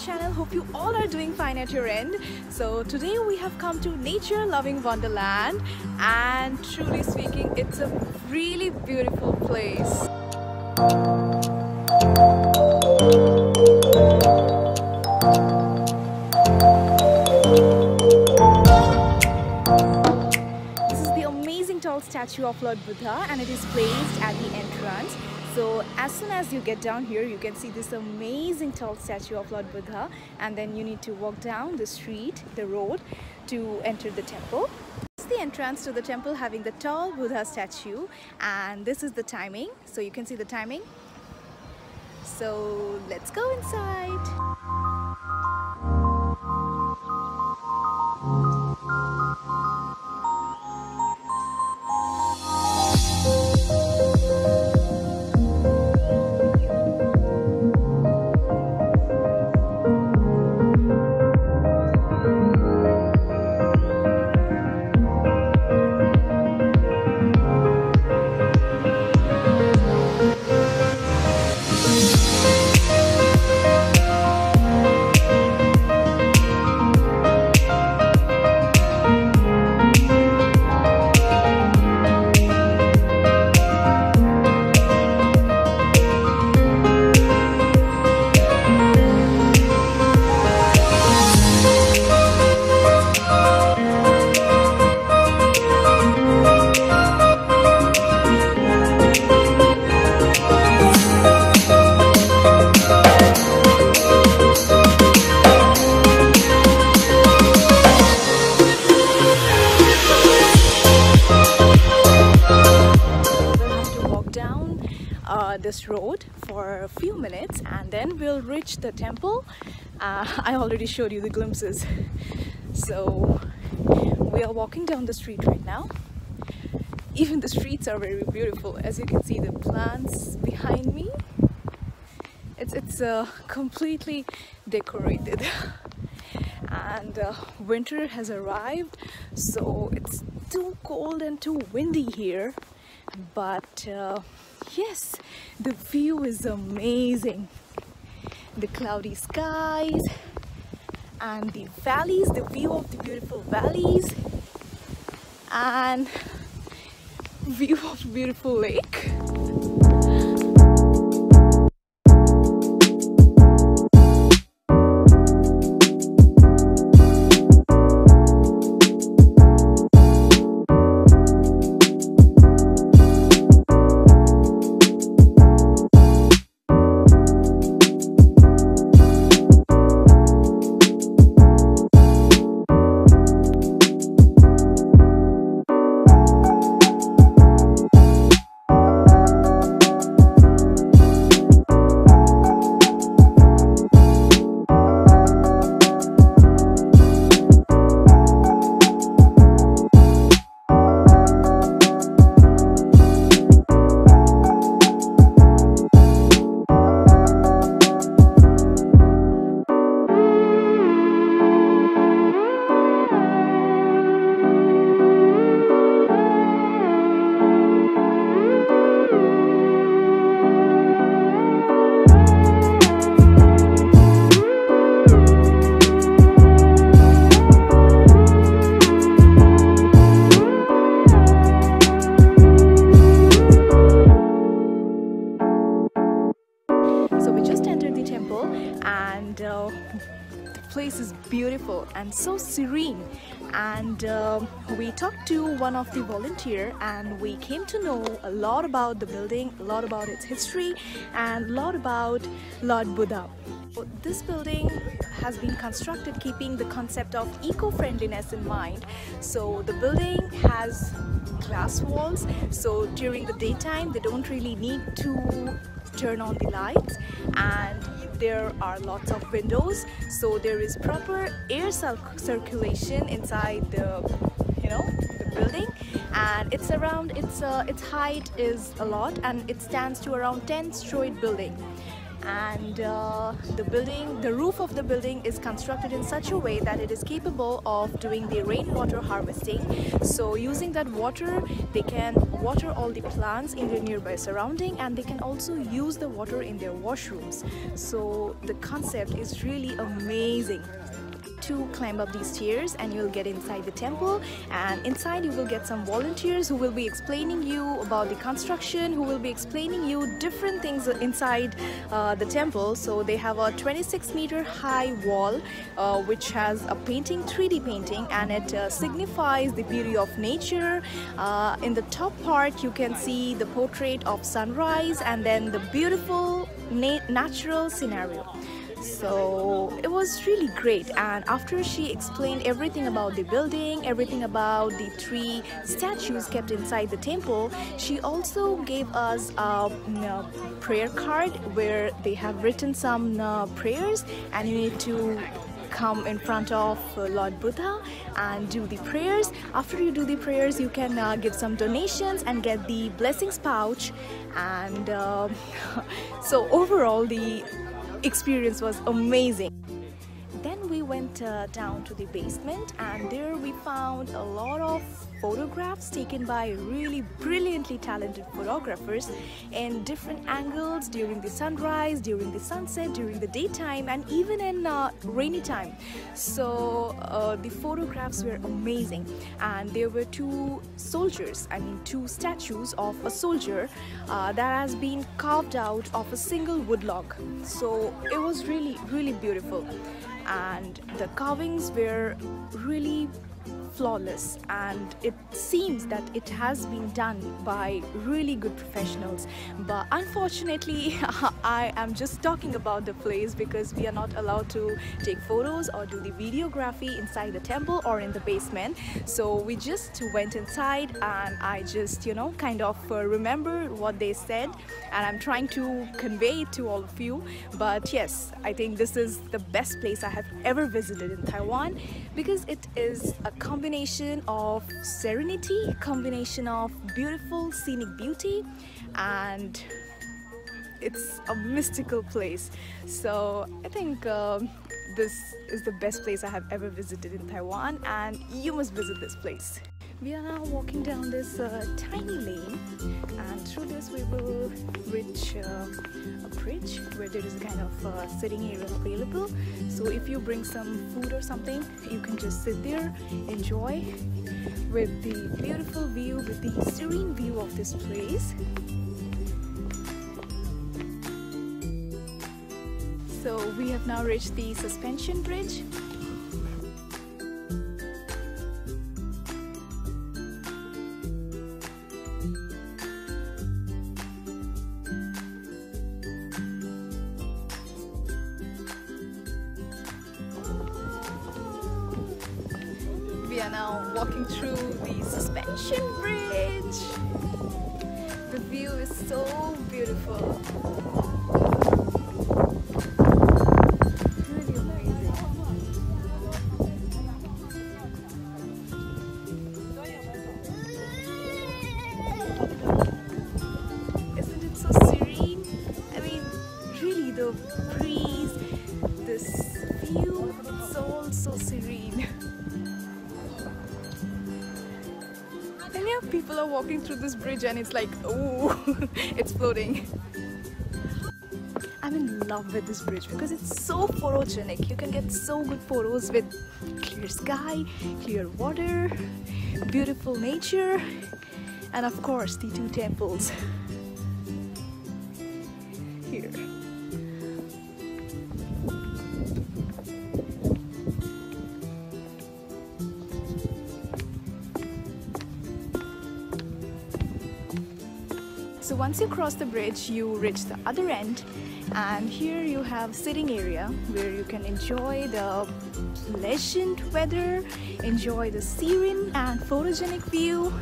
Channel. Hope you all are doing fine at your end. So today we have come to nature loving Wonderland, and truly speaking, it's a really beautiful place. This is the amazing tall statue of Lord Buddha, and it is placed at the entrance. So as soon as you get down here, you can see this amazing tall statue of Lord Buddha, and then you need to walk down the street, the road, to enter the temple. This is the entrance to the temple, having the tall Buddha statue, and this is the timing. So you can see the timing. So let's go inside. This road for a few minutes, and then we'll reach the temple. I already showed you the glimpses. So we are walking down the street right now. Even the streets are very beautiful, as you can see the plants behind me. It's completely decorated. And winter has arrived, so it's too cold and too windy here, but yes, the view is amazing. The cloudy skies and the valleys, the view of the beautiful valleys, and view of beautiful lake. Place is beautiful and so serene, and we talked to one of the volunteers, and we came to know a lot about the building, a lot about its history, and a lot about Lord Buddha. This building has been constructed keeping the concept of eco-friendliness in mind. So the building has glass walls, so during the daytime they don't really need to turn on the lights, and there are lots of windows, so there is proper air circulation inside the the building, and its height is a lot, and it stands to around 10-storied building. and the roof of the building is constructed in such a way that it is capable of doing the rainwater harvesting. So using that water, they can water all the plants in their nearby surrounding, and they can also use the water in their washrooms. So the concept is really amazing. To climb up these stairs and you'll get inside the temple, and inside you will get some volunteers who will be explaining you about the construction, who will be explaining you different things inside the temple. So they have a 26-meter high wall which has a painting, 3D painting, and it signifies the beauty of nature. In the top part you can see the portrait of sunrise and then the beautiful natural scenario. So it was really great, and after she explained everything about the building, everything about the 3 statues kept inside the temple, she also gave us a prayer card where they have written some prayers, and you need to come in front of Lord Buddha and do the prayers. After you do the prayers, you can give some donations and get the blessings pouch. And so overall the experience was amazing. Then we went down to the basement, and there we found a lot of photographs taken by really brilliantly talented photographers in different angles during the sunrise, during the sunset, during the daytime, and even in rainy time. So the photographs were amazing, and there were 2 soldiers, I mean 2 statues of a soldier that has been carved out of a single wood log. So it was really beautiful, and the carvings were really flawless, and it seems that it has been done by really good professionals. But unfortunately I am just talking about the place because we are not allowed to take photos or do the videography inside the temple or in the basement. So we just went inside, and I just kind of remembered what they said, and I'm trying to convey it to all of you. But yes, I think this is the best place I have ever visited in Taiwan, because it is a combination of serenity, combination of beautiful scenic beauty, and it's a mystical place. So I think this is the best place I have ever visited in Taiwan, and you must visit this place. We are now walking down this tiny lane, and through this we will reach a bridge where there is a kind of sitting area available. So if you bring some food or something, you can just sit there, enjoy with the beautiful view, with the serene view of this place. So we have now reached the suspension bridge. We are now walking through the suspension bridge. The view is so beautiful. Really amazing. Isn't it so serene? I mean, really, the breeze, this view, it's all so serene. And yeah, people are walking through this bridge and it's like, oh, it's floating. I'm in love with this bridge because it's so photogenic. You can get so good photos with clear sky, clear water, beautiful nature, and of course the 2 temples here. So once you cross the bridge, you reach the other end, and here you have sitting area where you can enjoy the pleasant weather, enjoy the serene and photogenic view,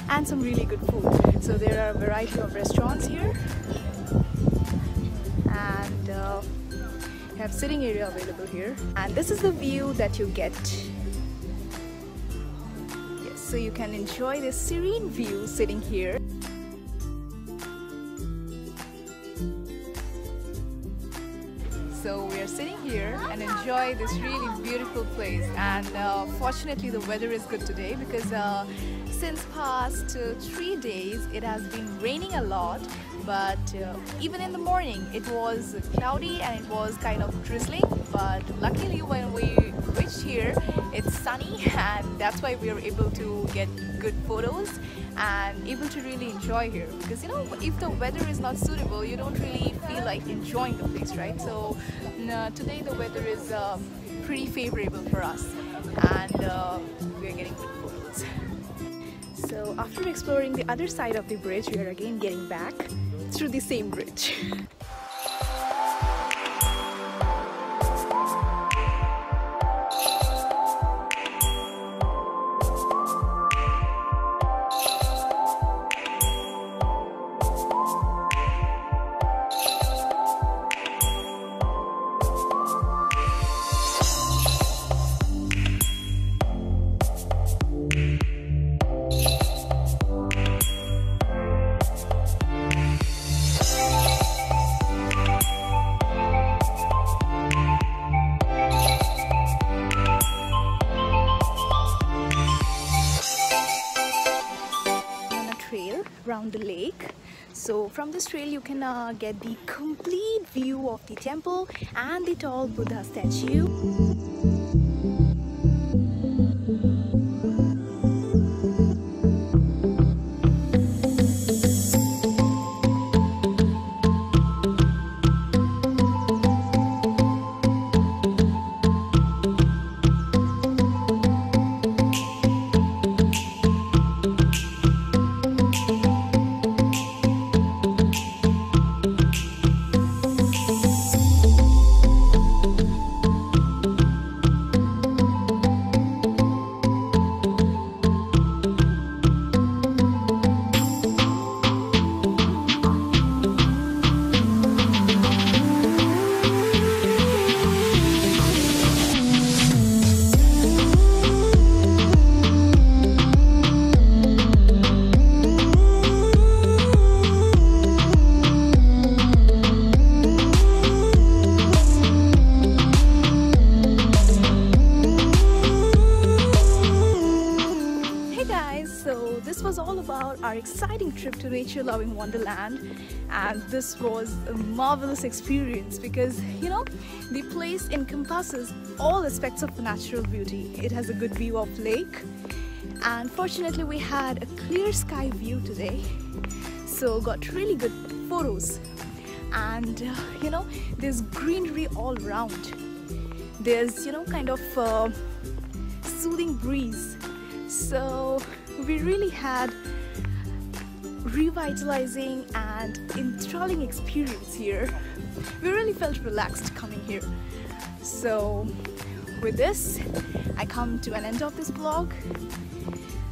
and some really good food. So there are a variety of restaurants here, and you have sitting area available here, and this is the view that you get. Yes, so you can enjoy this serene view sitting here. So we are sitting here and enjoy this really beautiful place, and fortunately the weather is good today because since past 3 days it has been raining a lot, but even in the morning it was cloudy and it was kind of drizzling, but luckily when we reached here it's sunny, and that's why we are able to get good photos and able to really enjoy here, because you know, if the weather is not suitable you don't really feel like enjoying the place, right? So today the weather is pretty favorable for us, and we are getting good photos. So after exploring the other side of the bridge, we are again getting back through the same bridge. Around the lake. So from this trail you can get the complete view of the temple and the tall Buddha statue. This was all about our exciting trip to nature-loving Wonderland, and this was a marvelous experience because, you know, the place encompasses all aspects of natural beauty. It has a good view of lake, and fortunately we had a clear sky view today, so got really good photos. And you know, there's greenery all around. There's, you know, kind of soothing breeze. So we really had revitalizing and enthralling experience here. We really felt relaxed coming here. So with this, I come to an end of this vlog.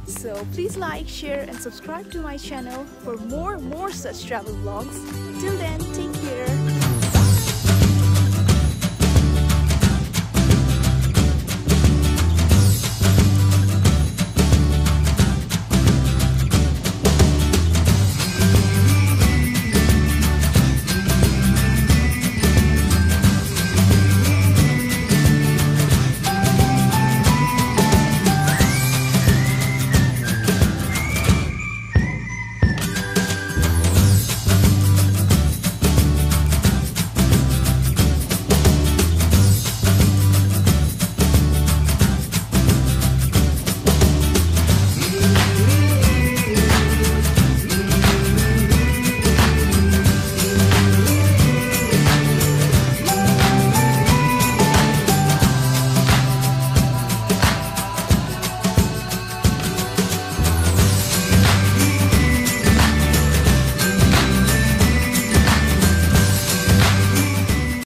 So please like, share and subscribe to my channel for more such travel vlogs. Till then, take care.